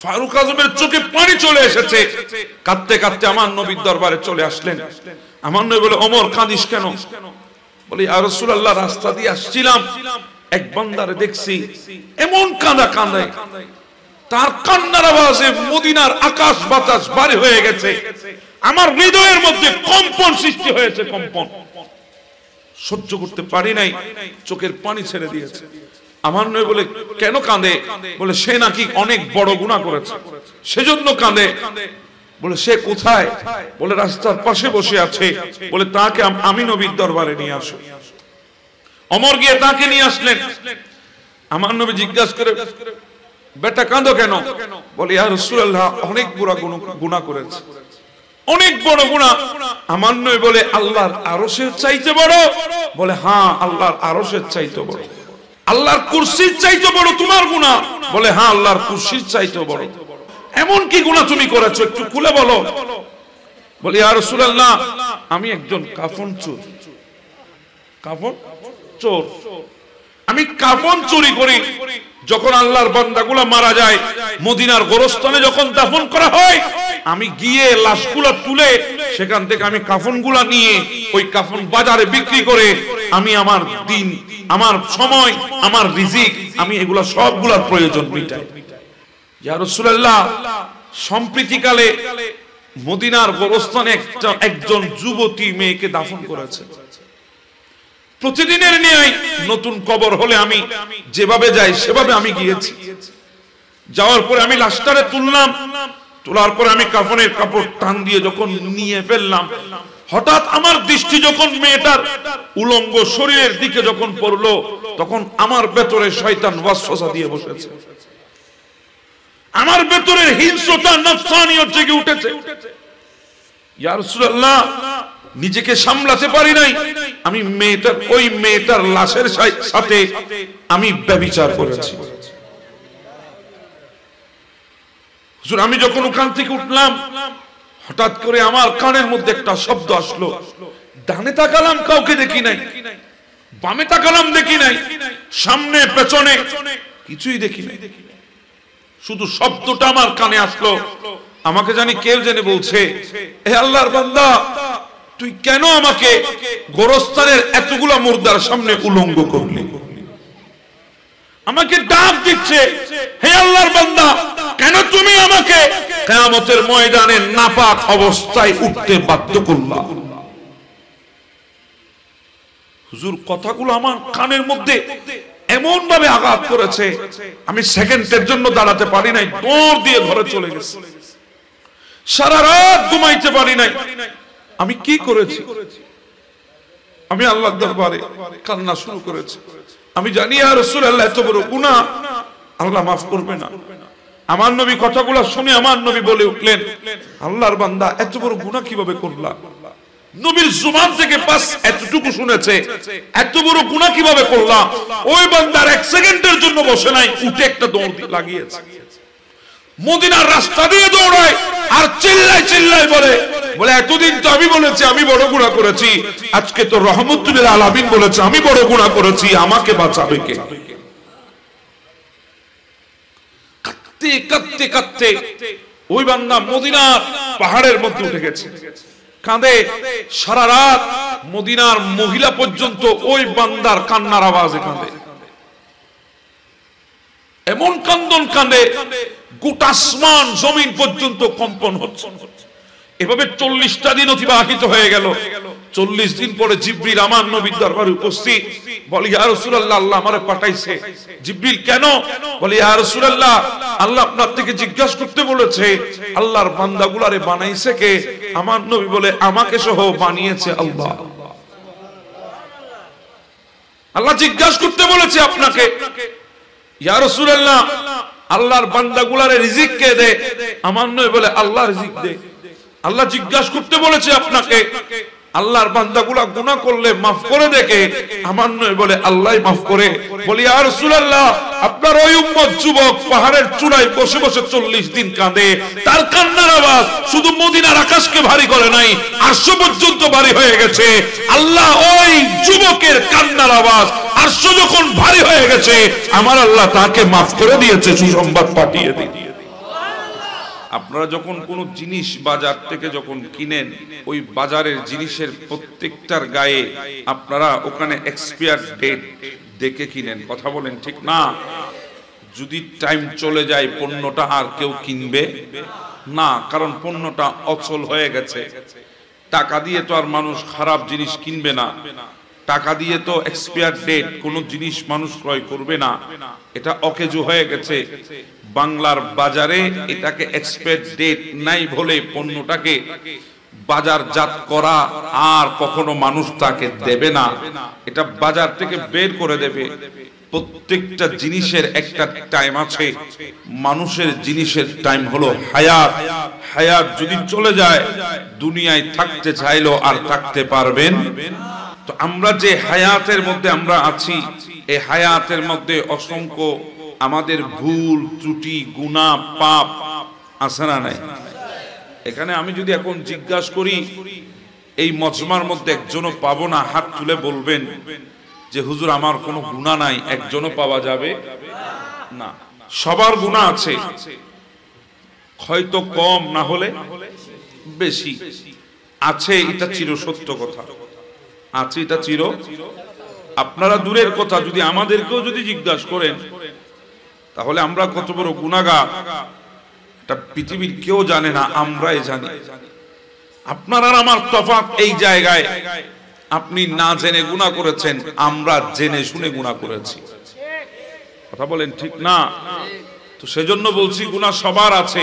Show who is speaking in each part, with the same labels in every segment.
Speaker 1: ফারুক আজমের চোখে পানি চলে এসেছে, কাঁদতে কাঁদতে আমার নবীর দরবারে চলে আসলেন। আমার নবী বলে, ওমর কাঁদিস কেন? বলে, ইয়া রাসূলুল্লাহ, রাস্তা দিয়ে আসছিলাম, এক বান্দারে দেখছি এমন কাঁদা কাঁদে, তার কান্নার আওয়াজে মদিনার আকাশ বাতাস ভারী হয়ে গেছে, আমার হৃদয়ের মধ্যে কম্পন সৃষ্টি হয়েছে, কম্পন সহ্য করতে পারি নাই, চোখের পানি ছেড়ে দিয়েছে। আমার নবী বলে, কেন কাঁদে? বলে, সে নাকি অনেক বড় গুনাহ করেছে, সেজন্য কাঁদে। বলে, সে কোথায়? বলে, রাস্তার পাশে বসে আছে। বলে, তাকে আমি নবীর দরবারে নিয়ে আসো। ওমর গিয়ে তাকে নিয়ে আসলেন। আমার নবী জিজ্ঞাসা করে, বেটা কাঁদো কেন? বলে, ইয়া রাসূলুল্লাহ, অনেক বড় গুনাহ করেছে, অনেক বড় গুনাহ। আমার নবী বলে, আল্লাহর আরশের চাইতে বড়? বলে, হ্যাঁ, আল্লাহর আরশের চাইতে বড়। আল্লাহর কুরসির চাইতে বড় তোমার গুনাহ? বলে, হ্যাঁ, আল্লাহর কুরসির চাইতে বড়। এমন কি গুনাহ তুমি করেছো, একটু খুলে বলো। বলে, ইয়া রাসূলুল্লাহ, আমি একজন কাফন চোর। কাফন চোর, আমি কাফন চুরি করি। যখন আল্লাহর বান্দাগুলো মারা যায়, মদিনার গোরস্থানে যখন দাফন করা হয়, আমি গিয়ে লাশগুলো তুলে সেখান থেকে আমি কাফনগুলো নিয়ে ওই কাফন বাজারে বিক্রি করে আমি আমার দিন, আমার সময়, আমার রিজিক, আমি এগুলা সবগুলার প্রয়োজন মিটাই। ইয়া রাসূলুল্লাহ, সম্প্রীতিকালে মদিনার গোরস্থানে একজন যুবতী মেয়েকে দাফন করেছে। প্রতিদিনের ন্যায় নতুন কবর হলে আমি যেভাবে যাই সেভাবে আমি গিয়েছি। যাওয়ার পরে আমি লাশটারে তুললাম, তোলার পরে আমি কাফনের কাপড় টান দিয়ে যখন নিয়ে ফেললাম, হঠাৎ আমার দৃষ্টি যখন মেয়েটার উলঙ্গ শরীরের দিকে যখন পড়লো, তখন আমার ভেতরে শয়তান ওয়াসওয়াসা দিয়ে বসেছে। আমার ভেতরের হিংস্রতা, নফসানিয়ত জেগে উঠেছে। ইয়া রাসূলুল্লাহ, নিজেকে সামলাতে পারি নাই, আমি ওই মেয়েটার লাশের সাথে আমি ব্যভিচার করেছি। হুজুর, আমি যখন ওখান থেকে উঠলাম, হঠাৎ করে আমার কানের মধ্যে একটা শব্দ আসলো। ডানে তাকালাম, কাউকে দেখি নাই, বামে তাকালাম, দেখি নাই, সামনে পেছনে কিছুই দেখি নাই, শুধু শব্দটা আমার কানে আসলো। আমাকে জানি কেউ জেনে বলছে, হে আল্লাহর বান্দা, তুই কেন আমাকে গোরস্থানের এতগুলা মুর্দার সামনে উলঙ্গ করলি? আমাকে ডাক দিচ্ছে, হে আল্লাহর বান্দা, কেন তুমি আমাকে কিয়ামতের ময়দানে নাপাক অবস্থায় উঠতে বাধ্য করলা? হুজুর, কথাগুলো আমার কানের মধ্যে এমন ভাবে আঘাত করেছে, আমি সেকেন্ডের জন্য দাঁড়াতে পারি নাই, দৌড় দিয়ে ঘরে চলে গেছি। সারা রাত ঘুমাইতে পারি নাই। আমি কি করেছি? আমি আল্লাহর দরবারে কান্না শুরু করেছি। আমি জানি ইয়া রাসূলুল্লাহ, এত বড় গুনাহ আল্লাহ মাফ করবে না। আমার নবী কথাগুলো শুনে আমার নবী বলে উঠলেন, আল্লাহর বান্দা, এত বড় গুনাহ কিভাবে করলা? নবীর জুবান থেকে বাস এতটুকু শুনেছে, এত বড় গুনাহ কিভাবে করলা? ওই বান্দার এক সেকেন্ডের জন্য বসে নাই, উঠে একটা দৌড় লাগিয়েছে। মদিনার রাস্তা দিয়ে দৌড়ায় আর চিল্লায় চিল্লায় বলে, এতদিন তো আমি বলেছি আমি বড় গুনাহ করেছি, আজকে তো রহমতুল লিল আলামিন বলেছে আমি বড় গুনাহ করেছি, আমাকে বাঁচাবে কে? কাঁদতে কাঁদতে কাঁদতে ওই বান্দা মদিনার পাহাড়ের মধ্যে উঠে গেছে, কাঁদে সারা রাত। মদিনার মহিলা পর্যন্ত ওই বান্দার কান্নার আওয়াজে কাঁদে, এমন কান্দন কাঁদে গোটা আসমান জমিন পর্যন্ত কম্পন হচ্ছে। এভাবে 40টা দিন অতিবাহিত হয়ে গেল। 40 দিন পরে জিবরিল আমার নবীর দরবারে উপস্থিত। বলে, ইয়া রাসূলুল্লাহ, আল্লাহ আমারে পাঠাইছে। জিবরিল, কেন? বলে, ইয়া রাসূলুল্লাহ, আল্লাহ আপনার থেকে জিজ্ঞাসা করতে বলেছে আল্লাহর বান্দাগুলারে বানাইছে কে? আমার নবী বলে, আমাকে সহ বানিয়েছে আল্লাহ। আল্লাহ জিজ্ঞাসা করতে বলেছে আপনাকে। ইয়া রাসূলুল্লাহ, আল্লাহর বান্দাগুলারে রিজিক কে দেয়? আমার নবী বলে, আল্লাহ রিজিক দেয়। আল্লাহ জিজ্ঞাসা করতে বলেছে আপনাকে আল্লাহর বান্দাগুলা গুনাহ করলে মাফ করে দেখে? আমার নবী বলে, আল্লাহই মাফ করে। বলি, ইয়া রাসূলুল্লাহ, আপনার ওই উম্মত যুবক পাহাড়ের চূড়ায় বসে বসে 40 দিন কাঁদে, তার কান্নার আওয়াজ শুধু মদিনার আকাশকে ভারী করে নাই, আরশ পর্যন্ত ভারী হয়ে গেছে। আল্লাহ ওই যুবকের কান্নার আওয়াজ আরশ যখন ভারী হয়ে গেছে, আমার আল্লাহ তাকে মাফ করে দিয়েছে, সুসংবাদ পাঠিয়ে দিয়ে। আপনারা যখন কোনো জিনিস বাজার থেকে যখন কিনেন, ওই বাজারের জিনিসের প্রত্যেকটার গায়ে আপনারা ওখানে এক্সপায়ার ডেট দেখে কিনেন। কথা বলেন ঠিক না? যদি টাইম চলে যায় পণ্যটা আর কেউ কিনবে না, কারণ পণ্যটা অচল হয়ে গেছে। টাকা দিয়ে তো আর মানুষ খারাপ জিনিস কিনবে না, টাকা দিয়ে তো এক্সপায়ার ডেট কোনো জিনিস মানুষ ক্রয় করবে না, এটা অকেজো হয়ে গেছে। বাংলার বাজারে এটাকে এক্সপায়ার ডেট নাই বলে পণ্যটাকে বাজারজাত করা আর কখনো মানুষ তাকে দেবে না, এটা বাজার থেকে বের করে দেবে। প্রত্যেকটা জিনিসের একটা টাইম আছে, মানুষের জিনিসের টাইম হলো হায়াত। হায়াত যদি চলে যায়, দুনিয়ায় থাকতে চাইলেও আর থাকতে পারবেন। তো আমরা যে হায়াতের মধ্যে আমরা আছি, এই হায়াতের মধ্যে অসংখ্য আমাদের ভুল ত্রুটি গুনাহ পাপ আছে না নাই? এখানে আমি যদি এখন জিজ্ঞাসা করি, এই মজমার মধ্যে একজনও পাবো না, হাত তুলে বলবেন যে হুজুর আমার কোনো গুনাহ নাই, একজনও পাওয়া যাবে না। সবার গুনাহ আছে, হয়তো কম না হলে বেশি আছে, এটা চিরসত্য কথা আছে, এটা চির। আপনারা দূরের কথা, যদি আমাদেরকেও যদি জিজ্ঞাসা করেন তাহলে আমরা কত বড় গুনাহগার এটা পৃথিবীর কেউ জানে না, আমরাই জানি। আপনার আর আমার তফাৎ এই জায়গায়, আপনি না জেনে গুনাহ করেছেন, আমরা জেনে শুনে গুনাহ করেছি। কথা বলেন ঠিক না? তো সেজন্য বলছি গুনাহ সবার আছে,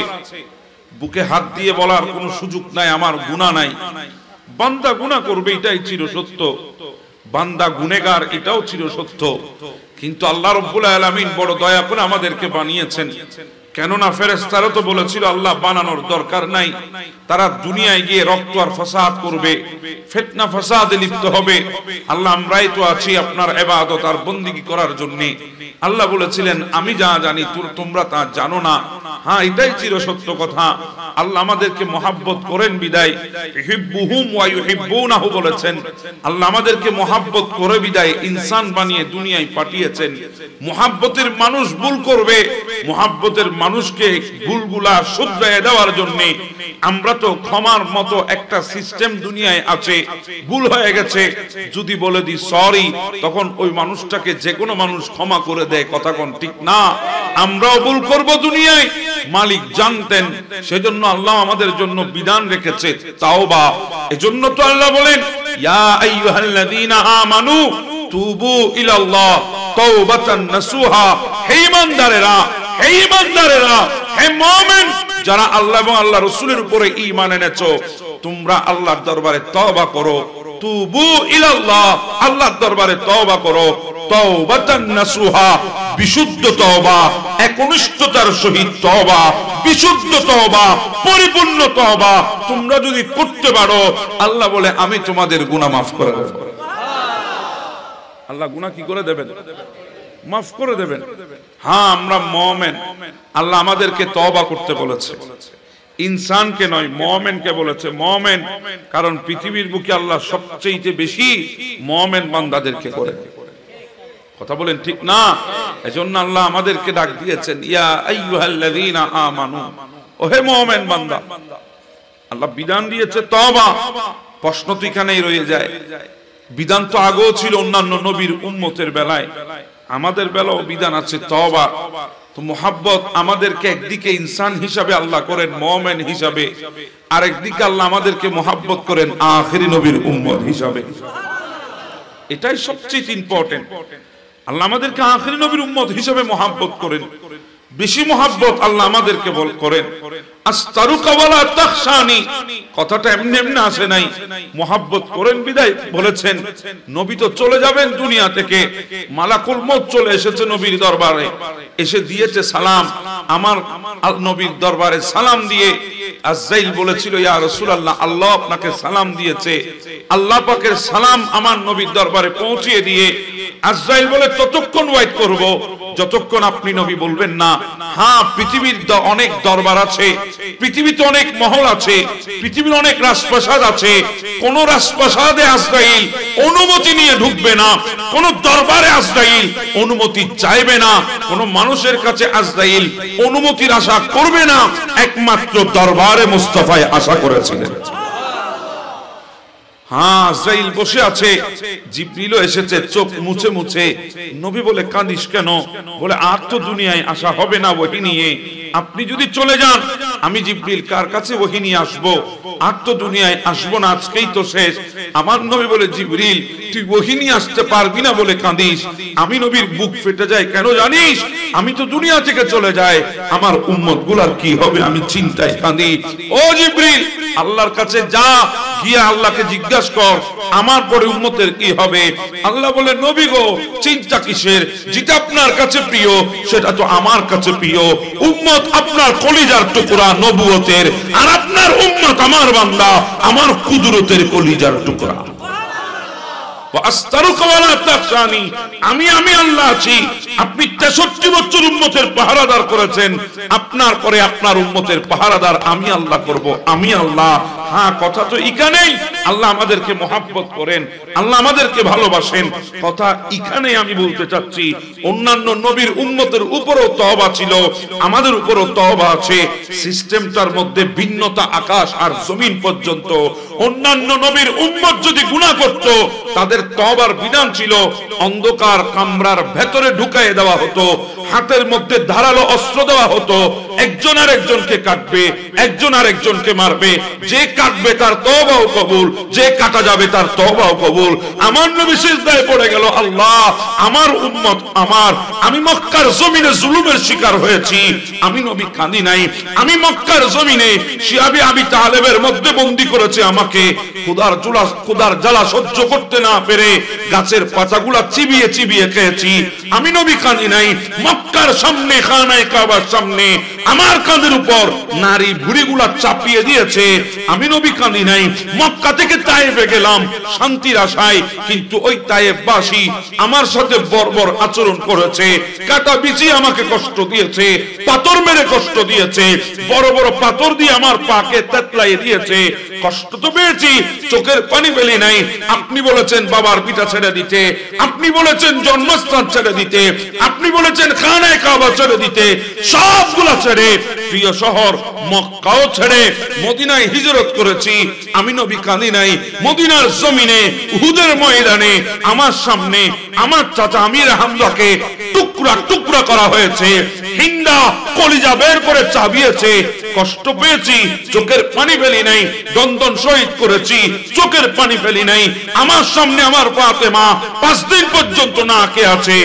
Speaker 1: বুকে হাত দিয়ে বলার কোনো সুযোগ নাই আমার গুনাহ নাই। বান্দা গুনাহ করবে এটাই চিরসত্য, বান্দা গুনেগার এটাও চিরসত্য। কিন্তু আল্লাহ রাব্বুল আলামিন বড় দয়া করে আমাদেরকে বানিয়েছেন। কেননা ফেরেশতারা তো বলেছিল আল্লাহ বানানোর দরকার নাই, তারা দুনিয়ায় গিয়ে রক্ত আর ফাসাদ করবে, ফিতনা ফাসাদে লিপ্ত হবে। আল্লাহ আমরাই তো আছি আপনার ইবাদত আর বন্দেগী করার জন্য। আল্লাহ বলেছিলেন আমি যা জানি তোমরা তা জানো না। হ্যাঁ, এটাই চিরসত্য কথা। আল্লাহ আমাদেরকে মহাব্বত করেন বিদায় ইউহিব্বুহুম ওয়া ইউহিব্বুনাহু বলেছেন। আল্লাহ আমাদেরকে মহাব্বত করে বিদায় ইনসান বানিয়ে দুনিয়ায় পাঠিয়েছেন। মহাব্বতের মানুষ ভুল করবে, মহাব্বতের মানুষকে ভুলগুলা শুধরায় দেওয়ার জন্য আমরা তো ক্ষমার মতো একটা সিস্টেম দুনিয়ায় আছে। ভুল হয়ে গেছে যদি বলে দি সরি, তখন ওই মানুষটাকে যে কোনো মানুষ ক্ষমা করে দেয়। কথা কোন ঠিক না? আমরাও ভুল করব দুনিয়ায়, মালিক জানতেন। সেজন্য আল্লাহ আমাদের জন্য বিধান রেখেছে তাওবা। এজন্য তো আল্লাহ বলেন ইয়া আইয়ুহাল্লাযীনা আমানু তুবু ইলাল্লাহ তাওবাতান নাসুহা। হে ঈমানদারেরা, হে ঈমানদারেরা, হে মুমিন যারা আল্লাহ এবং আল্লাহ রাসূলের উপরে ঈমান এনেছো, তোমরা আল্লাহর দরবারে তওবা করো। তুবু ইলাল্লাহ, আল্লাহর দরবারে তওবা করো। তাওবাতান নাসুহা, বিশুদ্ধ তওবা, একনিষ্ঠতার সহিত তওবা, বিশুদ্ধ তওবা, পরিপূর্ণ তওবা তোমরা যদি করতে পারো, আল্লাহ বলে আমি তোমাদের গুনাহ মাফ করে দেব। আল্লাহ গুনাহ কি করে দেবেন? মাফ করে দেবেন। হ্যাঁ, আমরা মুমিন, আল্লাহ আমাদেরকে তওবা করতে বলেছে, ইনসানকে নয় মুমিনকে বলেছে। মুমিন কারণ পৃথিবীর বুকে আল্লাহ সবচেয়ে বেশি মুমিন বান্দাদেরকে করে। কথা বলেন ঠিক না? এজন্য আল্লাহ আমাদেরকে ডাক দিয়েছেন ইয়া আইয়ুহাল্লাযীনা আমানু, ওহে মুমিন বান্দা। আল্লাহ বিধান দিয়েছে তওবা। প্রশ্ন তো এখানেই রয়ে যায়, বিধান তো আগেও ছিল অন্যান্য নবীর উম্মতের বেলায়, আমাদের বেলাও বিধান আছে তওবা। তো মুহাব্বত আমাদেরকে একদিকে ইনসান হিসাবে আল্লাহ করেন মুমিন হিসাবে, আর একদিকে আল্লাহ আমাদেরকে মুহাব্বত করেন আখিরি নবীর উম্মত হিসাবে। এটাই সবচেয়ে ইম্পর্টেন্ট। আল্লাহ আমাদেরকে আখিরি নবীর উম্মত হিসেবে মুহাব্বত করেন, বেশি মুহাব্বত আল্লাহ আমাদেরকে করেন। আস্তারুকা ওয়ালা তাখশানি, কথাটা এমনি এমনি আসে নাই। মুহাব্বত করেন বিদায় বলেছেন নবী তো চলে যাবেন দুনিয়া থেকে, মালাকুল মউত চলে এসেছে নবীর দরবারে, এসে দিয়েছে সালাম। আমার নবীর দরবারে সালাম দিয়ে আজরাইল বলেছিল ইয়া রাসূলুল্লাহ, আল্লাহ আপনাকে সালাম দিয়েছে। আল্লাহ পাকের সালাম আমার নবীর দরবারে পৌঁছিয়ে দিয়ে আজরাইল বলে ততক্ষণ ওয়েট করব যতক্ষণ আপনি নবী বলবেন না হ্যাঁ পৃথিবীর অনেক দরবার আছে, পৃথিবীতে অনেক মহল আছে, পৃথিবী পৃথিবীর অনেক রাজপ্রাসাদ আছে, কোন রাজপ্রাসাদে আজরাইল অনুমতি নিয়ে ঢুকবে না, কোন দরবারে আজরাইল অনুমতি চাইবে না, কোন মানুষের কাছে আজরাইল অনুমতির আশা করবে না, একমাত্র দরবারে মুস্তাফায় আশা করেছিলেন। হ্যাঁ, আজরাইল বসে আছে, জিবরিলও এসেছে, চোখ মুছে মুছে। নবী বলে কাঁদিস কেন? বলে আর তো দুনিয়ায় আসা হবে না ওহী নিয়ে, আপনি যদি চলে যান আমি জিবরিল কার কাছে ওহী নিয়ে আসবো? আর তো দুনিয়ায় আসবো না, আজকেই তো শেষ। আমার নবী বলে জিবরিল তুই ওহী নিয়ে আসতে পারবি না বলে কাঁদিস? আমি নবীর বুক ফেটে যায় কেন জানিস? আমি তো দুনিয়া থেকে চলে যাই, আমার উম্মত গুলার কি হবে, আমি চিন্তায় কাঁদি। ও জিবরিল, আল্লাহর কাছে যা, গিয়ে আল্লাহকে জিজ্ঞাসা কর আমার পরে উম্মতের কি হবে। আল্লাহ বলে নবী গো, চিন্তা কিসের? যেটা আপনার কাছে প্রিয় সেটা তো আমার কাছে প্রিয়। উম্মত আপনার কলিজার টুকরা নবুয়তের, আর আপনার উম্মত আমার বান্দা, আমার কুদরতের কলিজার টুকরা। আমি আল্লাহ আছি। আপনি 63 বছর উম্মতের পাহারাদার করেছেন, আপনার পরে আপনার উম্মতের পাহারাদার আমি আল্লাহ করব, আমি আল্লাহ। হ্যাঁ, কথা তো এখানেই আল্লাহ আমাদেরকে মহব্বত করেন, আল্লাহ আমাদেরকে ভালোবাসেন। কথা এখানে আমি বলতে চাচ্ছি, অন্যান্য নবীর উম্মতের উপরও তওবা ছিল, আমাদের উপরও তওবা আছে। সিস্টেমটার মধ্যে ভিন্নতা আকাশ আর জমিন পর্যন্ত। অন্যান্য নবীর উম্মত যদি গুনাহ করত, তাদের তওবার বিধান ছিল অন্ধকার কামরার ভেতরে ঢুকায়ে দেওয়া হতো, হাতের মধ্যে ধারালো অস্ত্র দেওয়া হতো, একজন আর একজনকে কাটবে, একজন আর একজনকে মারবে। যে কাটবে তার তওবাও কবুল, যে কাটা যাবে তার তওবাও কবুল। আমার নবী সিজদায় পড়ে গেল, আল্লাহ আমার উম্মত আমার, আমি মক্কার জমিনে জুলুমের শিকার হয়েছি, আমি নবী কাঁদি নাই। আমি মক্কার জমিনে শিয়াবে আবি তালেবের মধ্যে বন্দী করেছে আমাকে, খোদার জ্বালা সহ্য করতে না পেরে গাছের পাতাগুলা চিবিয়ে চিবিয়ে খেয়েছি, আমি নবী কাঁদি নাই। মক্কার সামনে, খানায়ে কাবার সামনে আমার কাঁধের উপর নারী বুড়িগুলা চাপিয়ে দিয়েছে, আমি নবী কাঁদি নাই। মক্কা থেকে তায়েফে গেলাম শান্তির আশায়, কিন্তু ওই তায়েফবাসী আমার সাথে বর্বর আচরণ করেছে, কাটা বিচি আমাকে কষ্ট দিয়েছে, পাথর মেরে কষ্ট দিয়েছে, বড় বড় পাথর দিয়ে আমার পাকে তেতলাইয়ে দিয়েছে। কষ্ট তো পেয়েছি, চোখের পানি ফেলি নাই। আপনি বলেছেন বাবার পিতা ছেড়ে দিতে, আপনি বলেছেন জন্মস্থান ছেড়ে দিতে, আপনি বলেছেন খানায়ে কাবা ছেড়ে দিতে, সবগুলা ছেড়ে প্রিয় শহর মক্কাও ছেড়ে মদিনায় হিজরত করেছি, আমি নবী কাঁদি নাই। মদিনার জমিনে উহুদের ময়দানে আমার সামনে আমার চাচা আমির হামজাকে টুকরা টুকরা করা হয়েছে, হিন্দা কলিজা বের করে চাবিয়েছে, কষ্ট পেয়েছি, চোখের পানি ফেলি নাই। দন্দন শহীদ করেছি, চোখের পানি ফেলি নাই। আমার সামনে আমার ফাতেমা 5 দিন পর্যন্ত না কে আছে,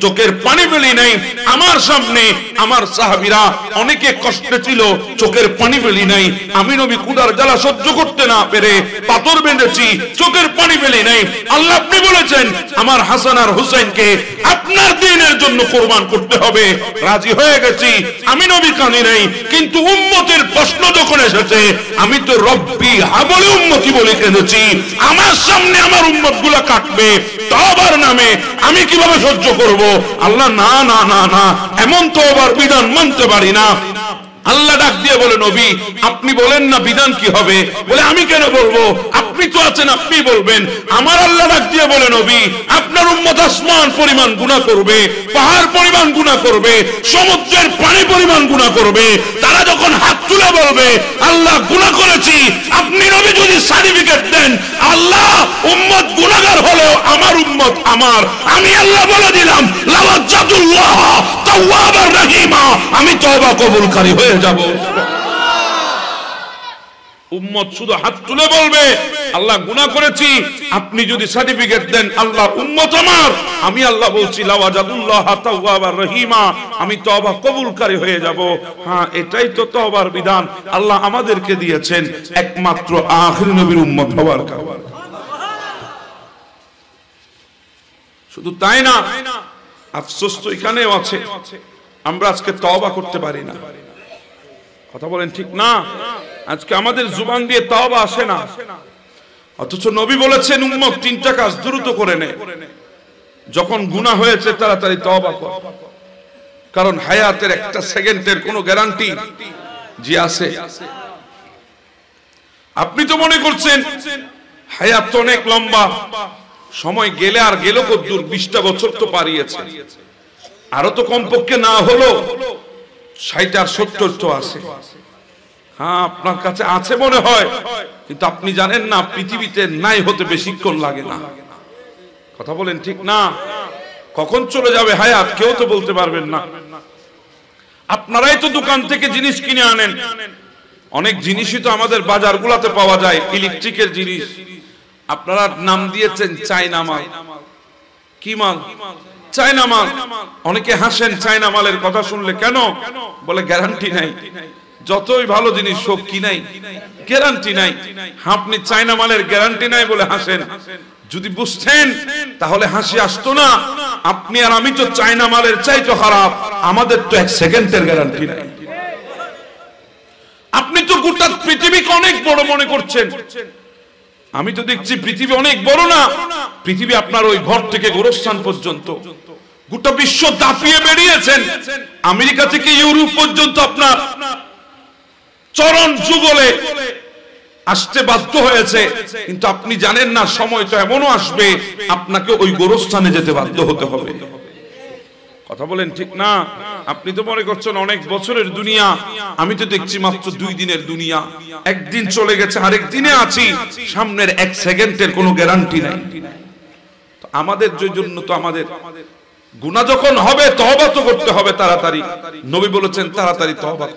Speaker 1: চোখের পানি ফেলি নাই। আমার সামনে আমার সাহাবীরা অনেকে কষ্টে ছিল, চোখের পানি ফেলি নাই। আমি নবী ক্ষুধার জ্বালা সহ্য করতে না পেরে পাথর বেঁধেছি, চোখের পানি ফেলি নাই। আল্লাহ আপনি বলেছেন আমার হাসান আর হুসাইনকে আপনার দ্বীনের জন্য কুরবান করতে হবে, রাজি হয়ে গেছি, আমি নবী কাঁদি নাই। কিন্তু উম্মতের প্রশ্ন যখন এসেছে, আমি তো রব্বি হাবলে উম্মতি বলে কেঁদেছি। আমার সামনে আমার উম্মত গুলা কাটবে, তওবার নামে আমি কিভাবে সহ্য করব? আল্লাহ না না না না, এমন তওবার বিধান মানতে পারি না। আল্লাহ ডাক দিয়ে বলে নবী আপনি বলেন না বিধান কি হবে? বলে আমি কেন বলবো, আপনি তো আছেন, আপনি বলবেন। আমার আল্লাহ ডাক দিয়ে বলে নবী আপনার উম্মত আসমান পরিমাণ গুনাহ করবে, পাহাড় পরিমাণ গুনাহ করবে, সমুদ্রের পানি পরিমাণ গুনাহ করবে। তারা যখন হাত তুলে বলবে আল্লাহ গুনাহ করেছি, আপনি নবী যদি সার্টিফিকেট দেন আল্লাহ উম্মত গুনাহগার হলেও আমার উম্মত আমার, আমি আল্লাহ বলে দিলাম লাওয়াজ্জাতুল্লাহ তাওয়াবার রহিমা, আমি তওবা কবুলকারী হয়ে যাব। উম্মত শুধু হাত তুলে বলবে আল্লাহ গুনাহ করেছি, আপনি যদি সার্টিফিকেট দেন আল্লাহ উম্মত আমার, আমি আল্লাহ বলছি লাওয়াজাদুল্লাহ তাওয়াবার রহিমা, আমি তওবা কবুলকারী হয়ে যাব। হ্যাঁ, এটাই তো তওবার বিধান আল্লাহ আমাদেরকে দিয়েছেন একমাত্র আখির নবীর উম্মত হওয়ার কারণে। শুধু তাই না, আফসোস তো এখানেও আছে, আমরা আজকে তওবা করতে পারি না। কথা বলেন ঠিক না? আজকে আমাদের জুবান দিয়ে তওবা আসে না, অথচ নবী বলেছেন উম্মত 3টা কাজ দ্রুত করে নে, যখন গুনাহ হয়েছে তাড়াতাড়ি তওবা কর, কারণ হায়াতের একটা সেকেন্ডের কোনো গ্যারান্টি যে আছে। আপনি তো মনে করছেন হায়াত তো অনেক লম্বা, সময় গেলে আর গেল কদ্দূর, 20টা বছর তো পারিয়েছে, আরো তো কমপক্ষে না হলো 60 আর 70 তো আছে। হ্যাঁ, আপনার কাছে আছে মনে হয়, কিন্তু আপনি জানেন না পৃথিবীতে নাই হতে বেশিক্ষণ লাগে না। কথা বলেন ঠিক না? কখন চলে যাবে হায়াত কেউ তো বলতে পারবেন না। আপনারাই তো দোকান থেকে জিনিস কিনে আনেন, অনেক জিনিসই তো আমাদের বাজারগুলোতে পাওয়া যায়, ইলেকট্রিকের জিনিস। আপনারা নাম দিয়েছেন চায়না মাল। কি মাল? চায়না মাল। অনেকে হাসেন চায়না মালের কথা শুনলে, কেন? বলে গ্যারান্টি নাই। যতই ভালো জিনিস হোক কি নাই? গ্যারান্টি নাই। আপনি চায়না মালের গ্যারান্টি নাই বলে হাসেন। যদি বুঝতেন তাহলে হাসি আসতো না। আপনি আর আমি তো চায়না মালের চাইতে খারাপ, আমাদের তো 1 সেকেন্ডের গ্যারান্টি নাই। আপনি তো গোটা পৃথিবীকে অনেক বড় মনে করছেন, আমি তো দেখছি পৃথিবী অনেক বড় না। পৃথিবী আপনার ওই ঘর থেকে গোরস্থান পর্যন্ত, গোটা বিশ্ব দাপিয়ে বেরিয়েছেন। আমেরিকা থেকে ইউরোপ পর্যন্ত আপনার চরম যুগলে আসতে বাধ্য হয়েছে, কিন্তু আপনি জানেন না সময় তো এমনও আসবে আপনাকে ওই গোরস্থানে যেতে বাধ্য হতে হবে। কথা বলেন ঠিক না? আপনি তো মনে করছেন অনেক বছরের দুনিয়া, আমি তো দেখছি মাত্র 2 দিনের দুনিয়া। একদিন চলে গেছে, আরেক দিনে আছি, সামনের 1 সেকেন্ডের কোনো গ্যারান্টি নাই। আমাদের জন্য তো আমাদের গুনাহ যখন হবে তওবা তো করতে হবে তাড়াতাড়ি। নবী বলেছেন তাড়াতাড়ি তওবা,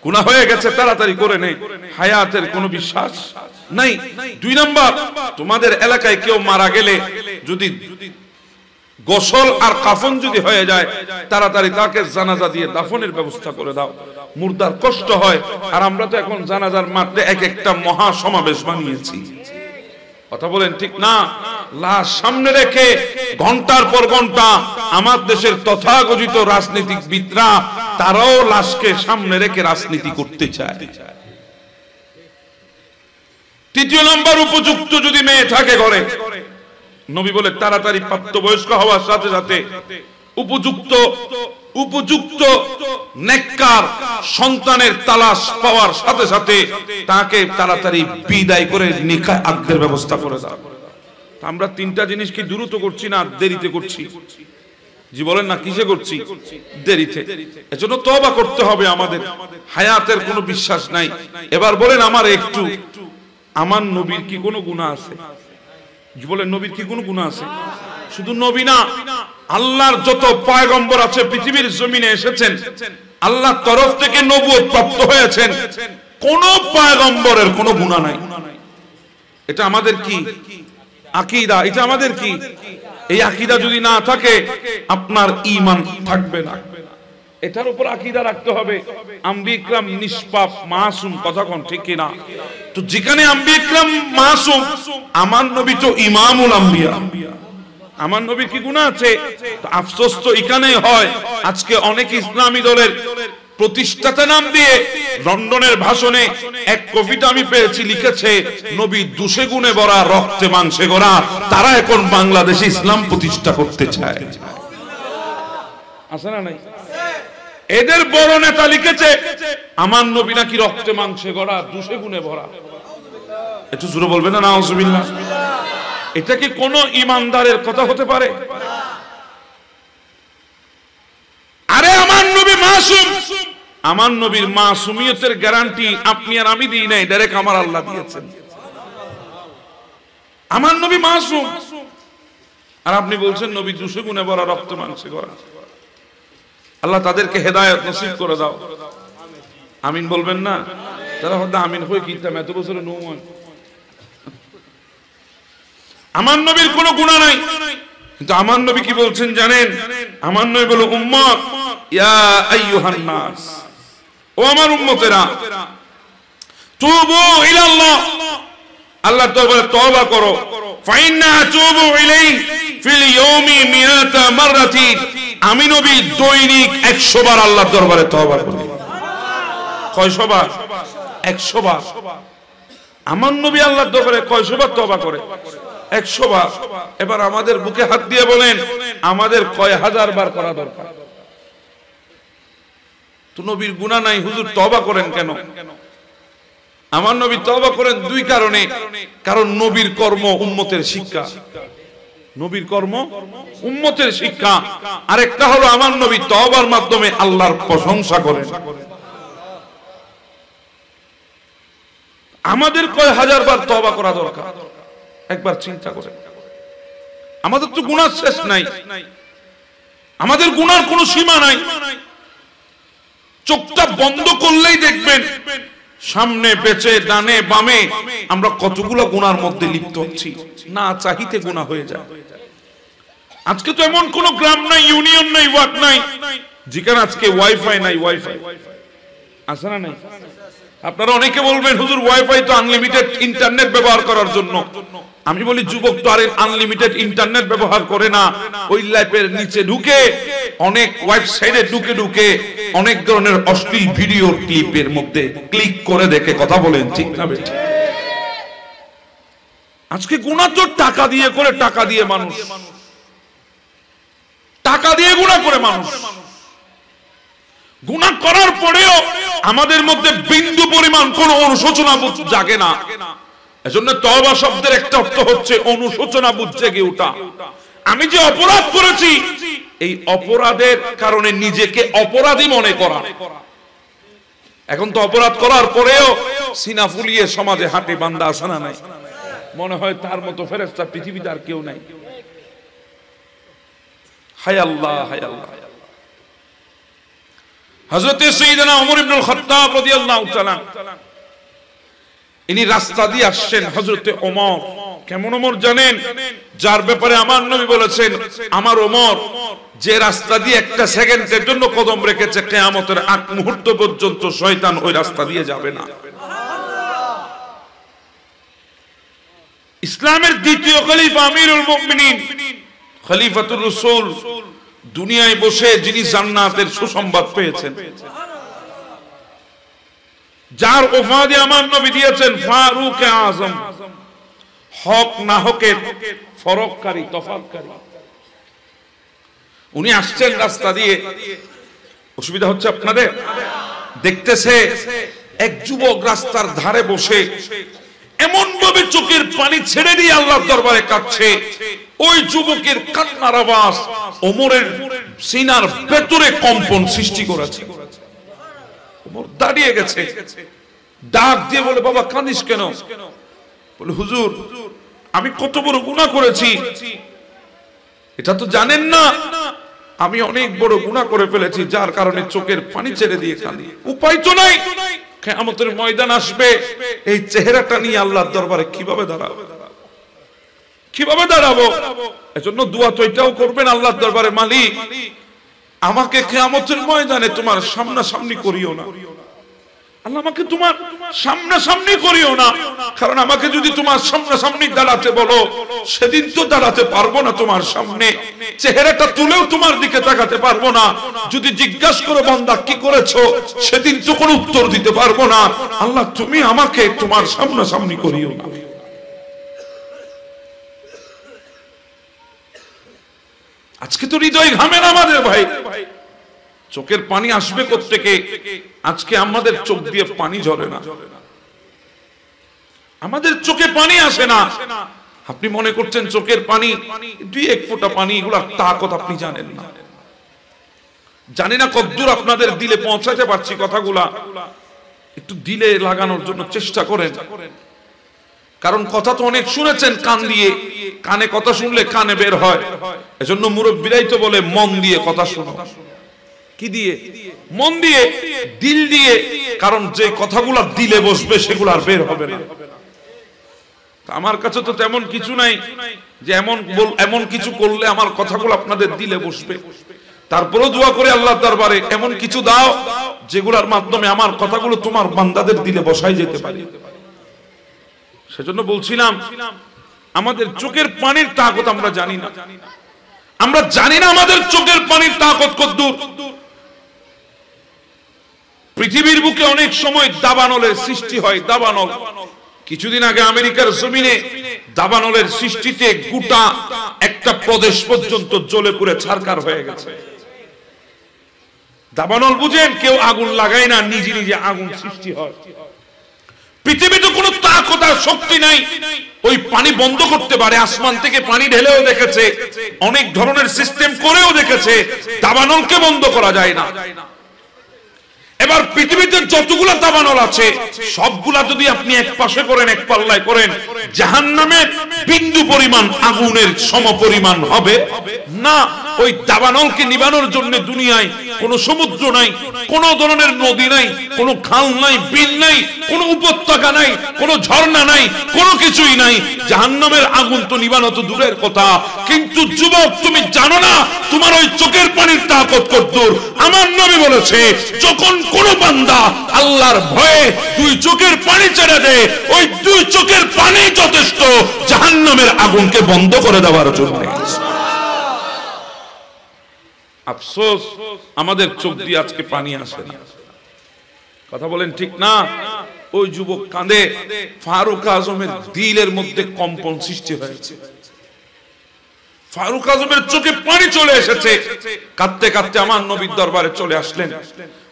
Speaker 1: গুনাহ হয়ে গেছে তাড়াতাড়ি করে নে। হায়াতের কোনো বিশ্বাস নাই। 2 নাম্বার, তোমাদের এলাকায় কেউ মারা গেলে যদি গোসল আর কাফন যদি হয়ে যায়, তাড়াতাড়ি তাকে জানাজা দিয়ে দাফনের ব্যবস্থা করে দাও। মুর্দার কষ্ট হয়, আর আমরা তো এখন জানাজার মাঠে এক একটা মহা সমাবেশ বানিয়েছি। কথা বলেন ঠিক না? লাশ সামনে রেখে ঘন্টার পর ঘন্টা আমার দেশের তথাকথিত রাজনীতিবিদরা তারাও লাশকে সামনে রেখে রাজনীতি করতে চায়। 3 নম্বর, উপযুক্ত যদি মেয়ে থাকে ঘরে, নবী বলে তাড়াতাড়ি প্রাপ্তবয়স্ক হওয়ার সাথে সাথে উপযুক্ত নেককার সন্তানের তালাশ পাওয়ার সাথে সাথে তাকে তাড়াতাড়ি বিদায় করে নিকাহ আকদের ব্যবস্থা করে দাও। আমরা 3টা জিনিস কি দ্রুত করছি না দেরিতে করছি? জি বলেন না, কিসে করছি? দেরিতে। এজন্য তওবা করতে হবে আমাদের। হায়াতের কোনো বিশ্বাস নাই। এবার বলেন আমার একটু, আমার নবীর কি কোনো গুনাহ আছে? জি বলেন, নবীর কি কোনো গুনাহ আছে? শুধু নবী না, আল্লাহর যত পয়গম্বর আছে পৃথিবীর জমিনে এসেছেন, আল্লাহর তরফ থেকে নবুয়ত প্রাপ্ত হয়েছেন, কোন পয়গম্বরের কোনো গুনাহ নাই। এটা আমাদের কি আকীদা, এটা আমাদের কি? এই আকীদা যদি না থাকে আপনার ঈমান থাকবে না। এটার উপর আকীদা রাখতে হবে। আম্বিয়া ইকরাম নিষ্পাপ মাসুম, কথা কোন ঠিক কি না? তো যেখানে আম্বিয়া ইকরাম মাসুম, আমার নবী তো ইমামুল আম্বিয়া, আমার নবীর কি গুনাহ আছে? তো আফসোস তো এখানেই হয়, আজকে অনেক ইসলামী দলের প্রতিষ্ঠাতা নাম দিয়ে লন্ডনের ভাষণে এক কবিতা আমি পেয়েছি, লিখেছে নবী দোষে গুণে ভরা, রক্তে মাংসে গড়া, তারা এখন বাংলাদেশে ইসলাম প্রতিষ্ঠা করতে চায়। আছে না নাই? এদের বড় নেতা লিখেছে আমার নবী নাকি রক্তে মাংসে গড়া, দোষে গুণে ভরা। একটু জোরে বলবেন না নাউজুবিল্লাহ? এটা কি কোন ইমানদারের কথা হতে পারে? আরে আমার নবী মাসুম, আমার নবীর মাসুমিয়তের গ্যারান্টি আপনি আর আমি দিই নাই, ডাইরেক্ট আমার আল্লাহ দিয়েছেন। আমার নবী মাসুম, আর আপনি বলছেন নবী দোষে গুণে ভরা, রক্ত মাংসে গড়া। আল্লাহ তাদেরকে হেদায়েত নসিব করে দাও। আমিন বলবেন না? তারা হয়তো আমিন হয়ে কিনতাম এত বছরে নৌমান। আমার নবীর কোনো গুনাহ নাই, কিন্তু আমার নবী কি বলছেন জানেন? আমার নবী বলে উম্মত, ইয়া আইয়ুহান নাস, ও আমার উম্মতেরা, তুবু ইলাল্লাহ, আল্লাহর দরবারে তওবা করো। ফাইন্না তুবু ইলাইহি ফিল ইয়াউমি মিআতা মাররাতিন, আমি নবী দৈনিক 100 বার আল্লাহর দরবারে তওবা করি। কয়শো বার? 100 বার। আমার নবী আল্লাহর দরবারে কয়শো বার তওবা করে? 100 বার। এবার আমাদের বুকে হাত দিয়ে বলেন আমাদের কয় হাজার বার করা দরকার? তো নবীর গুনাহ নাই, হুজুর তওবা করেন কেন? আমার নবী তওবা করেন দুই কারণে, কারণ নবীর কর্ম উম্মতের শিক্ষা, নবীর কর্ম উম্মতের শিক্ষা। আরেকটা হলো আমার নবী তওবার মাধ্যমে আল্লাহর প্রশংসা করেন। আমাদের কয় হাজার বার তওবা করা দরকার, একবার চিন্তা করেন। আমাদের তো গুনাহ শেষ নাই, আমাদের গুনার কোনো সীমা নাই। চোখটা বন্ধ করলেই দেখবেন সামনে পেছে ডানে বামে আমরা কতগুলো গুনার মধ্যে লিপ্ত হচ্ছি, না চাইতে গুনাহ হয়ে যায়। আজকে তো এমন কোন গ্রাম নাই, ইউনিয়ন নাই, ওয়ার্ড নাই যেখানে আজকে ওয়াইফাই নাই। ওয়াইফাই আছে না নাই? আপনারা অনেকে বলবেন হুজুর ওয়াইফাই তো আনলিমিটেড ইন্টারনেট ব্যবহার করার জন্য। আমি বলি যুবক তো আর আনলিমিটেড ইন্টারনেট ব্যবহার করে না, ওই লাইফের নিচে ঢুকে অনেক ওয়েবসাইটে ঢুকে অনেক ধরনের অশ্লীল ভিডিও ক্লিপের মধ্যে ক্লিক করে দেখে। কথা বলেন ঠিক না বেঠিক? আজকে গুনাহ তো টাকা দিয়ে করে, টাকা দিয়ে মানুষ, টাকা দিয়ে গুনাহ করে মানুষ। গুনাহ করার পরেও আমাদের মধ্যে বিন্দু পরিমাণ কোন অনুশোচনা বোধ জাগে না। এজন্য তওবা শব্দের একটা অর্থ হচ্ছে অনুশোচনা বোধ জেগে ওঠা। আমি যে অপরাধ করেছি, এই অপরাধের কারণে নিজেকে অপরাধী মনে করা। এখন তো অপরাধ করার পরেও সিনা ফুলিয়ে সমাজে হাঁটে বান্দা আছে না নাই? মনে হয় তার মতো ফেরেশতা পৃথিবীতে আর কেউ নাই। হায় আল্লাহ, হায় আল্লাহ। হযরত সাইয়েদনা ওমর ইবনে খাত্তাব রাদিয়াল্লাহু তাআলা ইনি রাস্তা দিয়ে আসছেন। হযরত ওমর কেমন ওমর জানেন? যার ব্যাপারে আমার নবী বলেছেন, আমার ওমর যে রাস্তা দিয়ে একটা সেকেন্ডের জন্য কদম রেখেছে, কিয়ামতের আগ মুহূর্ত পর্যন্ত শয়তান ওই রাস্তা দিয়ে যাবে না। ইসলামের দ্বিতীয় খলিফা আমিরুল মুমিনিন খলিফাতুর রাসূল দুনিয়ায় বসে যিনি জান্নাতের সুসংবাদ পেয়েছেন, যার উপাধি আমার নবী দিয়েছেন ফারুক আযম, হক না হকের ফরককারী, তফাৎকারী। উনি আসছেন রাস্তা দিয়ে। অসুবিধা হচ্ছে আপনাদের? দেখতেছে এক যুবক রাস্তার ধারে বসে এমন ভাবে চোখের পানি ছেড়ে দিয়ে আল্লাহর দরবারে কাঁদছে, ওই যুবকের কান্নার আওয়াজ ওমরের সিনার ভেতরে কম্পন সৃষ্টি করেছে। ওমর দাঁড়িয়ে গেছে, ডাক দিয়ে বলে, বাবা কাঁদিস কেন? বলে, হুজুর আমি কত বড় গুনাহ করেছি, এটা তো জানেন না? আমি অনেক বড় গুনাহ করে ফেলেছি, যার কারণে চোখের পানি ছেড়ে দিয়ে কাঁদি। উপায় তো নাই, কিয়ামতের ময়দান আসবে, এই চেহারাটা নিয়ে আল্লাহর দরবারে কিভাবে দাঁড়াবো? কিভাবে দাঁড়াবো? এজন্য দোয়া তো এটাও করবেন আল্লাহর দরবারে, মালিক আমাকে কিয়ামতের ময়দানে তোমার সামনাসামনি করিও না। আল্লাহ আমাকে তোমার সামনাসামনি করিও না, কারণ আমাকে যদি তোমার সামনাসামনি দাঁড়াতে বলো, সেদিন তো দাঁড়াতে পারবো না তোমার সামনে, চেহারাটা তুলেও তোমার দিকে তাকাতে পারবো না। যদি জিজ্ঞাসা করো বান্দা কি করেছো, সেদিন তো কোনো উত্তর দিতে পারবো না। আল্লাহ তুমি আমাকে তোমার সামনাসামনি করিও না। আজকে তো হৃদয় ঘামে না আমাদের ভাই, চোখের পানি আসবে কোত্থেকে? আজকে আমাদের চোখ দিয়ে পানি ঝরে না, আমাদের চোখে পানি আসে না। আপনি মনে করছেন চোখের পানি দুই এক ফোঁটা পানি, এগুলা তাকত আপনি জানেন না। জানি না কতদূর আপনাদের দিলে পৌঁছাতে পারছি কথাগুলা, একটু দিলে লাগানোর জন্য চেষ্টা করেন। কারণ কথা তো অনেক শুনেছেন কান দিয়ে, কানে কথা শুনলে কানে বের হয়। এজন্য মুরব্বিরাই তো বলে মন দিয়ে কথা শোনো। কি দিয়ে? মন দিয়ে, দিল দিয়ে। কারণ যে কথাগুলো দিলে বসবে সেগুলো আর বের হবে না। আমার কাছে তো তেমন কিছু নাই যে এমন কিছু করলে আমার কথাগুলো আপনাদের দিলে বসবে। তারপরেও দোয়া করে আল্লাহর দরবারে এমন কিছু দাও যেগুলোর মাধ্যমে আমার কথাগুলো তোমার বান্দাদের দিলে বসাই যেতে পারে। সেজন্য বলছিলাম আমাদের চোখের পানির তাকত আমরা জানি না। আমরা জানি না আমাদের চোখের পানির তাকত কতদূর। পৃথিবীর বুকে অনেক সময় দাবানলের সৃষ্টি হয়। দাবানল কিছুদিন আগে আমেরিকার জমিনে দাবানলের সৃষ্টিতে গোটা একটা প্রদেশ পর্যন্ত জ্বলে পুড়ে ছারখার হয়ে গেছে। দাবানল বুঝেন? কেউ আগুন লাগায় না, নিজে নিজে আগুন সৃষ্টি হয়। পৃথিবীতে কোনো তাকত আর শক্তি নাই ওই পানি বন্ধ করতে পারে। আসমান থেকে পানি ঢেলেও দেখেছে, অনেক ধরনের সিস্টেম করেও দেখেছে, দাবানলকে বন্ধ করা যায় না। এবার পৃথিবীতে যতগুলো দাবানল আছে সবগুলা যদি আপনি এক পাশে করেন, এক পাল্লায় করেন, জাহান্নামের বিন্দু পরিমাণ আগুনের সমপরিমাণ হবে না। ওই দাবানলকে নিবানোর জন্য দুনিয়ায় কোনো সমুদ্র নাই, কোনো ধরনের নদী নাই, কোনো খাল নাই, বিল নাই, কোনো উপত্যকা নাই, কোনো ঝর্ণা নাই, কোনো কিছুই নাই। জাহান্নামের আগুন তো নিবানো তো দূরের কথা। কিন্তু যুবক, তুমি জানো না তোমার ওই চোখের পানির তাকত কতদূর। আমার নবী বলেছে, যখন কোন বান্দা আল্লাহর ভয়ে দুই চোখের পানি ছেড়ে দেয়, ওই দুই চোখের পানি যথেষ্ট জাহান্নামের আগুনকে বন্ধ করে দেওয়ার জন্য। আফসোস, আমাদের চোখ দিয়ে আজকে পানি আসে না। কথা বলেন ঠিক না? ওই যুবক কাঁদে, ফারুক আজমের দিলের মধ্যে কম্পন সৃষ্টি হয়েছে। ফারুক আজমের চোখে পানি চলে এসেছে। কাঁদতে কাঁদতে আমার নবীর দরবারে চলে আসলেন।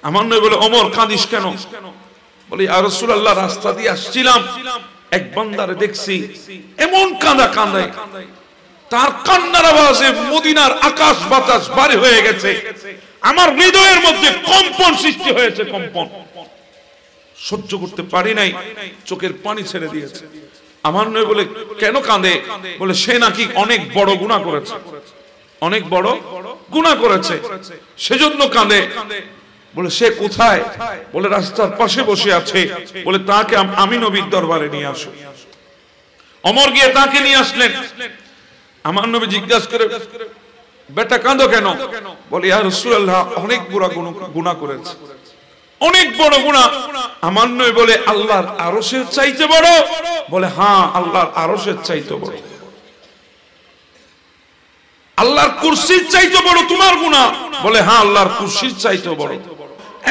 Speaker 1: আমার নবী বলে, ওমর কাঁদিস কেন? বলে, ইয়া রাসূলুল্লাহ, রাস্তা দিয়ে আসছিলাম, এক বান্দারে দেখছি এমন কাঁদা কাঁদে, তার কান্নার আওয়াজে মদিনার আকাশ বাতাস ভারী হয়ে গেছে। আমার হৃদয়ের মধ্যে কম্পন সৃষ্টি হয়েছে, কম্পন সহ্য করতে পারি নাই, চোখের পানি ছেড়ে দিয়েছে। আমার নবী বলে, কেন কাঁদে? বলে, সে নাকি অনেক বড় গুনাহ করেছে, অনেক বড় গুনাহ করেছে, সেজন্য কাঁদে। বলে, সে কোথায়? বলে, রাস্তার পাশে বসে আছে। বলে, তাকে আমি নবীর দরবারে নিয়ে আসো। ওমর গিয়ে তাকে নিয়ে আসলেন। আমার নবী জিজ্ঞাসা করে, বেটা কাঁদো কেন? বলে, ইয়া রাসূলুল্লাহ, অনেক বড় গুনাহ করেছে, অনেক বড় গুনাহ। আমার নবী বলে, আল্লাহর আরশের চাইতে বড়? বলে, হ্যাঁ, আল্লাহর আরশের চাইতে বড়। আল্লাহর কুরসির চাইতে বড় তোমার গুনাহ? বলে, হ্যাঁ, আল্লাহর কুরসির চাইতে বড়।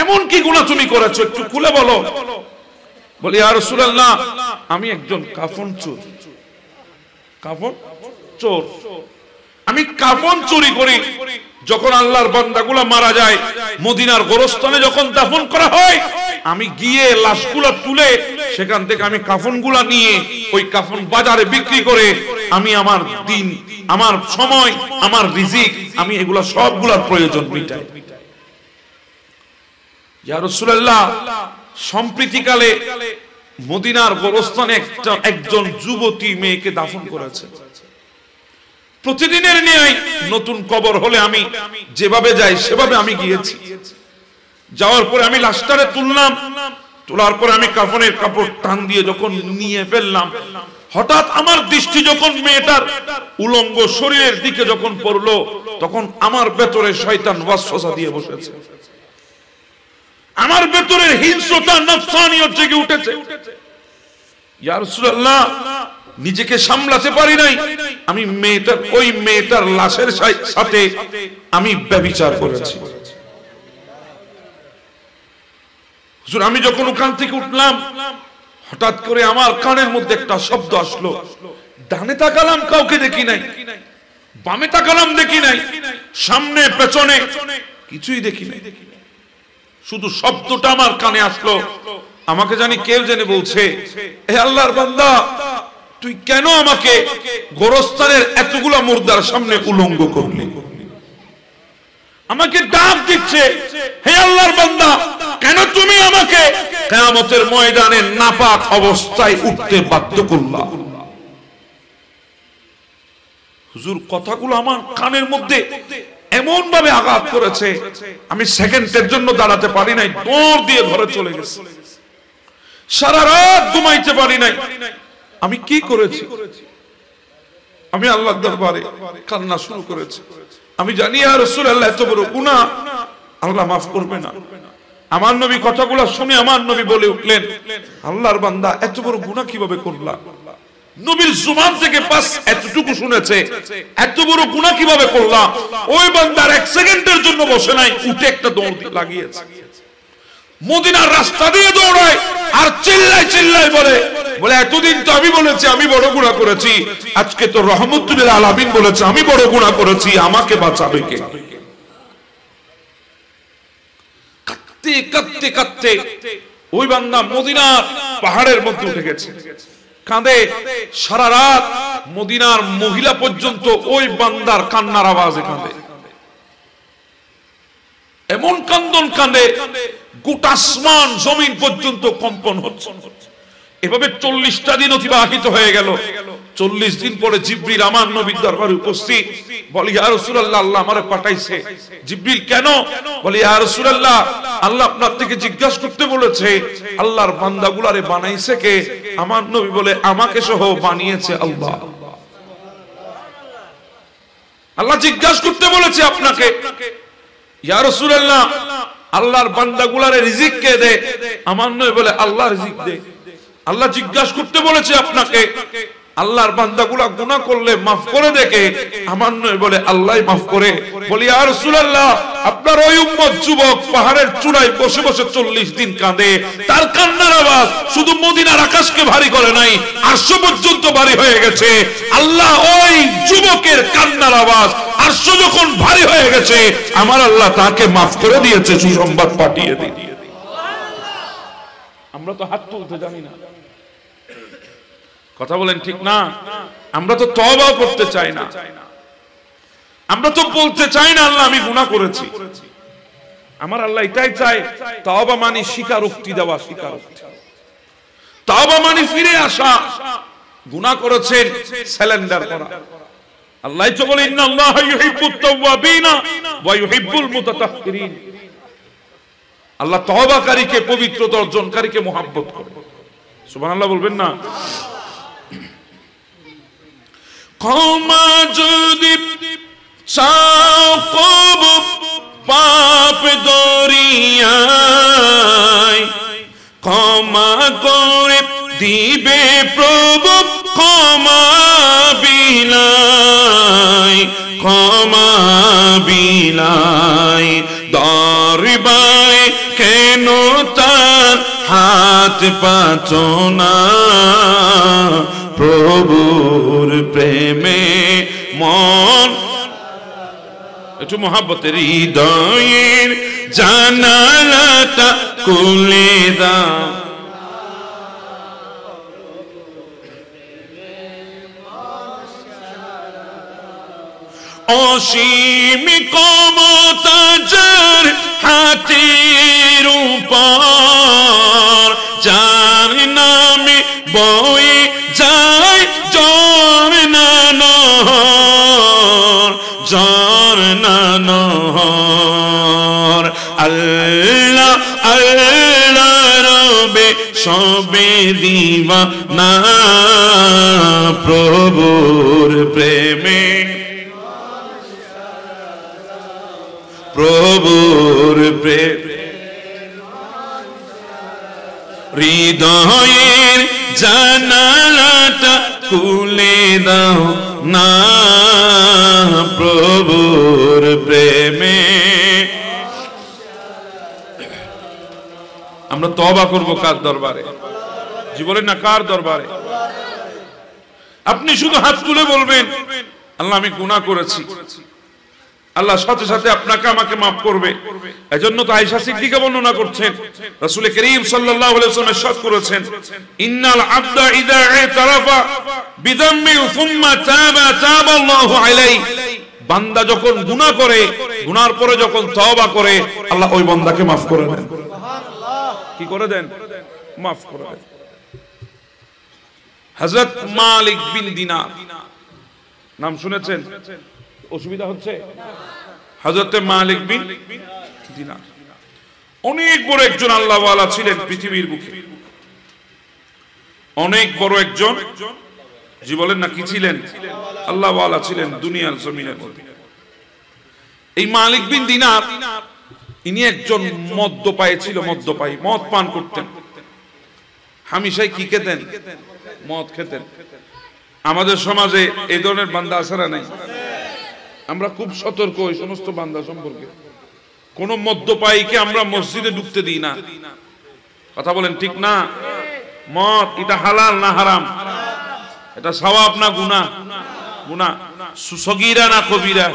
Speaker 1: এমন কি গুনাহ তুমি করেছো, একটু খুলে বলো। বলে, ইয়া রাসূলুল্লাহ, আমি একজন কাফন চোর। কাফন চোর, আমি কাফন চুরি করি। যখন আল্লাহর বান্দাগুলা মারা যায়, মদিনার গোরস্থানে যখন দাফন করা হয়, আমি গিয়ে লাশগুলা তুলে সেখান থেকে আমি কাফনগুলা নিয়ে ওই কাফন বাজারে বিক্রি করে আমি আমার দিন, আমার সময়, আমার রিজিক, আমি এগুলা সবগুলার প্রয়োজন মিটাই। ইয়া রাসূলুল্লাহ, সম্প্রীতিকালে মদিনার গোরস্থানে একজন যুবতী মেয়েকে দাফন করেছে। প্রতিদিনের ন্যায় নতুন কবর হলে আমি যেভাবে যাই সেভাবে আমি গিয়েছি। যাওয়ার পরে আমি লাশটারে তুললাম, তোলার পরে আমি কাফনের কাপড় টান দিয়ে যখন নিয়ে ফেললাম, হঠাৎ আমার দৃষ্টি যখন মেয়েটার উলঙ্গ শরীরের দিকে যখন পড়লো, তখন আমার ভেতরে শয়তান ওয়াসওয়াসা দিয়ে বসেছে। আমার ভেতরে হিংস্রতা, নফসানিয়ত জেগে উঠেছে। ইয়া রাসূলুল্লাহ, নিজেকে সামলাতে পারি নাই, আমি ওই মেয়েটার লাশের সাথে আমি ব্যভিচার করেছি। হুজুর, আমি যখন ওখান থেকে উঠলাম, হঠাৎ করে আমার কানের মধ্যে একটা শব্দ আসলো। ডানে তাকালাম, কাউকে দেখি নাই, বামে তাকালাম, দেখি নাই, সামনে পেছনে কিছুই দেখি নাই, শুধু শব্দটা আমার কানে আসলো। আমাকে জানি কেউ জেনে বলছে, হে আল্লাহর বান্দা, তুই কেন আমাকে গোরস্থানের এতগুলা মুর্দার সামনে উলঙ্গ করলি? আমাকে ডাক দিচ্ছে, হে আল্লাহর বান্দা, কেন তুমি আমাকে কিয়ামতের ময়দানে নাপাক অবস্থায় উঠতে বাধ্য করলা? হুজুর, কথাগুলো আমার কানের মধ্যে এমন ভাবে আঘাত করেছে, আমি সেকেন্ডের জন্য দাঁড়াতে পারি নাই, দৌড় দিয়ে ঘরে চলে গেছি। সারা রাত ঘুমাইতে পারি নাই। আমি কি করেছি? আমি আল্লাহর দরবারে কান্না শুরু করেছি। আমি জানি ইয়া রাসূলুল্লাহ, এত বড় গুনাহ আল্লাহ মাফ করবে না। আমার নবী কথাগুলো শুনে আমার নবী বলে উঠলেন, আল্লাহর বান্দা, এত বড় গুনাহ কিভাবে করলা? নবীর জুবান থেকে পাস এতটুকু শুনেছে, এত বড় গুনাহ কিভাবে করলা? ওই বান্দার এক সেকেন্ডের জন্য বসে নাই, উঠে একটা দৌড় লাগিয়েছে। মদিনার রাস্তা দিয়ে দৌড়ায় আর চিল্লায় চিল্লায় বলে, এতদিন তো আমি বলেছি আমি বড় গুনাহ করেছি, আজকে তো রহমতুল আলামিন বলেছে আমি বড় গুনাহ করেছি, আমাকে বাঁচাবে কে? কাঁদতে কাঁদতে কাঁদতে ওই বান্দা মদিনার পাহাড়ের মধ্যে উঠে গেছে, কাঁদে সারা রাত। মদিনার মহিলা পর্যন্ত ওই বান্দার কান্নার আওয়াজে কাঁদে, এমন কান্দন কাঁদে গোটা আসমান জমিন পর্যন্ত কম্পন হচ্ছে। এভাবে 40টা দিন অতিবাহিত হয়ে গেল। 40 দিন পরে জিবরিল আমার নবীর দরবারে উপস্থিত, বলে ইয়া রাসূলুল্লাহ, আল্লাহ আমারে পাঠাইছে। জিবরিল কেন? বলে ইয়া রাসূলুল্লাহ, আল্লাহ আপনার থেকে জিজ্ঞাসা করতে বলেছে আল্লাহর বান্দাগুলারে বানাইছে কে? আমার নবী বলে আমাকে সহ বানিয়েছে আল্লাহ। আল্লাহ জিজ্ঞাসা করতে বলেছে আপনাকে। ইয়া রাসূলুল্লাহ, আল্লাহর বান্দাগুলারে রিজিক কে দেয়? আমার নবী বলে আল্লাহ রিজিক দেয়। আল্লাহ জিজ্ঞাসা করতে বলেছে আপনাকে আল্লাহর বান্দাগুলা গুনাহ করলে মাফ করে দেখে? আমার নবী বলে আল্লাহই মাফ করে। বলি ইয়া রাসূলুল্লাহ, আপনার ওই উম্মত যুবক পাহাড়ের চূড়ায় বসে বসে 40 দিন কাঁদে, তার কান্নার আওয়াজ শুধু মদিনার আকাশকে ভারী করে নাই, আরশ পর্যন্ত ভারী হয়ে গেছে। আল্লাহ ওই যুবকের কান্নার আওয়াজ আরশ যখন ভারী হয়ে গেছে, আমার আল্লাহ তাকে মাফ করে দিয়েছে, সুসংবাদ পাঠিয়ে দিয়ে। আমরা তো হাত তুলতে জানি না, কথা বলেন ঠিক না? আমরা তো তওবাও করতে চাই না, আমরা তো বলতে চাই না আল্লাহ আমি গুনাহ করেছি। আমার আল্লাহ এটাই চায়, তওবা মানে স্বীকারোক্তি দেওয়া, স্বীকারোক্তি। তওবা মানে ফিরে আসা, গুনাহ করেছেন সারেন্ডার করা। আল্লাহ তো বলে ইন্নাল্লাহা ইউহিব্বুত তাওয়াবিনা ওয়া ইউহিব্বুল মুতাতাহহিরিন। আল্লাহ তওবাকারীকে, পবিত্রতা অর্জনকারীকে মহব্বত করে। সুবহানাল্লাহ বলবেন না? ক্ষমা যদি চাও কব পাপ দরিয়ায়, ক্ষমা করে দিবে প্রভু ক্ষমা বিলাই, ক্ষমা বিলাই। দরবারে কেন তার হাত পাতো না? প্রভুর প্রেমে মন, একটু মহব্বতের হৃদয়ের জানালাটা খুলে দাও। অসীম ক্ষমতা যার হাতের উপর, যার নামে বয়ে যায় ঝরনা নহর, ঝরনা নহর। আল্লাহ আল্লাহ রবে সবে দিওয়ানা, প্রভুর প্রেমে, প্রভুর প্রেমে। হৃদয়ের জানালাটা খুলে দাও না, প্রভুর প্রেমে। আমরা তওবা করব কার দরবারে? জীবনের না কার দরবারে? আপনি শুধু হাত তুলে বলবেন আল্লাহ আমি গুনাহ করেছি, আল্লাহ সাথে সাথে আপনাকে আমাকে মাফ করবে। এজন্য তো আয়েশা সিদ্দিকা বর্ণনা করছেন, রাসূল করিম সাল্লাল্লাহু আলাইহি ওয়াসাল্লাম ইরশাদ করেছেন, ইন্নাল আবদা ইযা ইতারাফা বিযামমি সুম্মা তাবা তাবাল্লাহু আলাইহি। বান্দা যখন গুনাহ করে, গুনার পরে যখন তওবা করে, আল্লাহ ওই বান্দাকে মাফ করে দেন। সুবহানাল্লাহ। কি করে দেন? মাফ করে দেন। হযরত মালিক বিন দিনার নাম শুনেছেন? অসুবিধা হচ্ছে? হযরত মালিক বিন দিনার অনেক বড় একজন আল্লাহওয়ালা ছিলেন পৃথিবীর বুকে, অনেক বড় একজন, জি বলেন না কি ছিলেন? আল্লাহওয়ালা ছিলেন দুনিয়ার জমিনের মধ্যে। এই মালিক বিন দিনার ইনি একজন মদ্যপায়ী ছিল, মদ্যপায়ী, মদ পান করতেন। হামেশাই কি খেতেন? মদ খেতেন। আমাদের সমাজে এই ধরনের বান্দা আছে না নাই? আমরা খুব সতর্ক এই সমস্ত বান্দা সম্পর্কে। কোন মদ্যপায়ীকে আমরা মসজিদে ঢুকতে দিই না, কথা বলেন ঠিক না? মদ এটা হালাল না হারাম? এটা সওয়াব না গুনাহ? গুনাহ। সগীরা না কবিরা?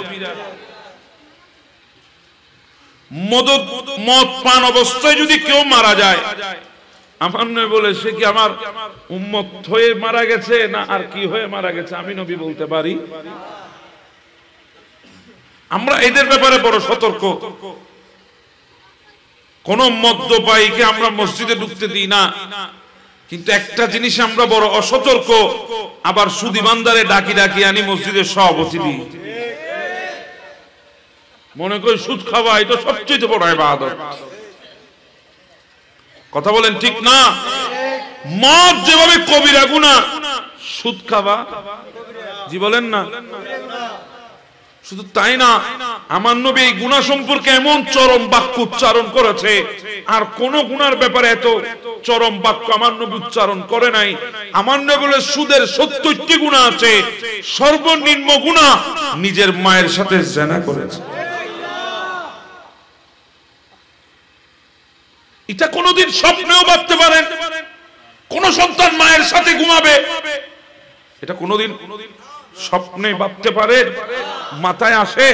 Speaker 1: মদ পান অবস্থায় যদি কেউ মারা যায়, আমার নবী বলে সে কি আমার উম্মত হয়ে মারা গেছে না আর কি হয়ে মারা গেছে আমি নবী বলতে পারি? আমরা এদের ব্যাপারে বড় সতর্ক। কোন মদ্যপায়ীকে আমরা মসজিদে ঢুকতে দিই না, কিন্তু একটা জিনিস আমরা বড় অসতর্ক, আবার সুদী বান্দারে ডাকি ডাকি আনি মসজিদের সভাপতি দিই। মনে করি সুদ খাওয়া এটা সবচেয়ে বড় ইবাদত। কথা বলেন ঠিক না? মদ যেভাবে কবিরা গুনাহ, সুদ খাওয়া জি বলেন না? শুধু তাই না, আমার নবী এই গুনাহ সম্পর্কে এমন চরম বাক্য উচ্চারণ করেছে, আর কোন গুনার ব্যাপারে এত চরম বাক্য আমার নবী উচ্চারণ করে নাই। আমার নবী বলে সুদের 70টি গুনাহ আছে, সর্বনিম্ন গুনাহ নিজের মায়ের সাথে জিনা করেছে। এটা কোনদিন স্বপ্নেও ভাবতে পারেন কোন সন্তান মায়ের সাথে ঘুমাবে? এটা কোনদিন স্বপ্নে ভাবতে পারে? মাথায় আসে?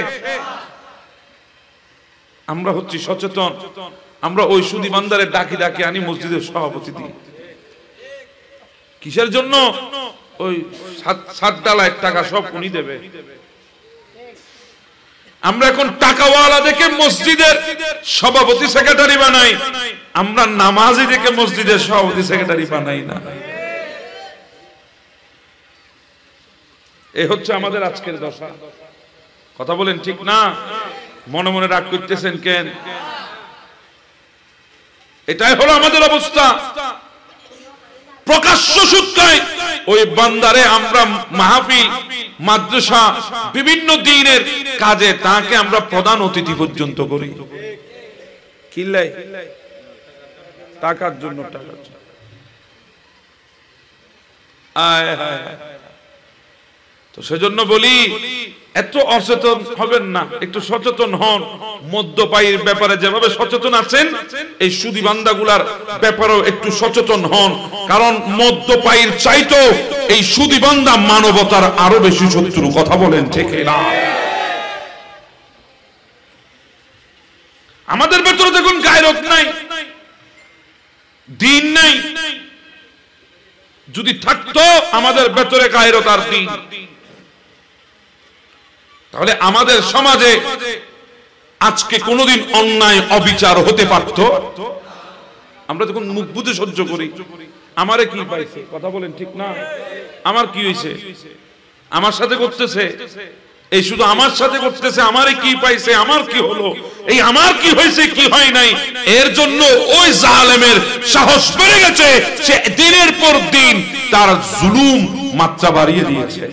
Speaker 1: আমরা হচ্ছি সচেতন, আমরা ওই সুদী বান্দারে ডাকি ডাকি আনি মসজিদের সভাপতি দিই। কিসের জন্য? ওই 7 ডালা 1 টাকা সব উনি দেবে। আমরা এখন টাকাওয়ালা দেখে মসজিদের সভাপতি সেক্রেটারি বানাই, আমরা নামাজি দেখে মসজিদের সভাপতি সেক্রেটারি বানাই না। এই হচ্ছে আমাদের আজকের দশা। কথা বলেন ঠিক না? মনে মনে রাগ করতেছেন কেন? এটাই হলো আমাদের অবস্থা। প্রকাশ্য সুদ খাই ওই বান্দারে আমরা মাহফিল, মাদ্রাসা, বিভিন্ন দিনের কাজে তাকে আমরা প্রধান অতিথি পর্যন্ত করি। কিল্লাই টাকার জন্য, টাকার জন্য। তো সেজন্য বলি এত অসচেতন হবেন না, একটু সচেতন হন। মদ্যপায়ীর ব্যাপারে যেভাবে সচেতন আছেন, এই সুদী বান্দাগুলার ব্যাপারেও একটু সচেতন হন, কারণ মদ্যপায়ীর চাইতো এই সুদী বান্দা মানবতার আরো বেশি শত্রু। কথা বলেন ঠিক না? আমাদের ভেতরে দেখুন গায়রত নাই, দিন নাই। যদি থাকতো আমাদের ভেতরে গায়রত আর দিন, তাহলে আমাদের সমাজে আজকে কোনোদিন অন্যায় অবিচার হতে পারত? আমরা তখন মুখ বুঝে সহ্য করি। আমারে কি পাইছে? কথা বলেন ঠিক না? আমার কি হয়েছে? আমার সাথে করতেছে, এই শুধু আমার সাথে করতেছে, আমারে কি পাইছে, আমার কি হলো, এই আমার কি হয়েছে কি হয় নাই, এর জন্য ওই জালেমের সাহস বেড়ে গেছে। সে দিনের পর দিন তার জুলুম মাত্রা বাড়িয়ে দিয়েছে।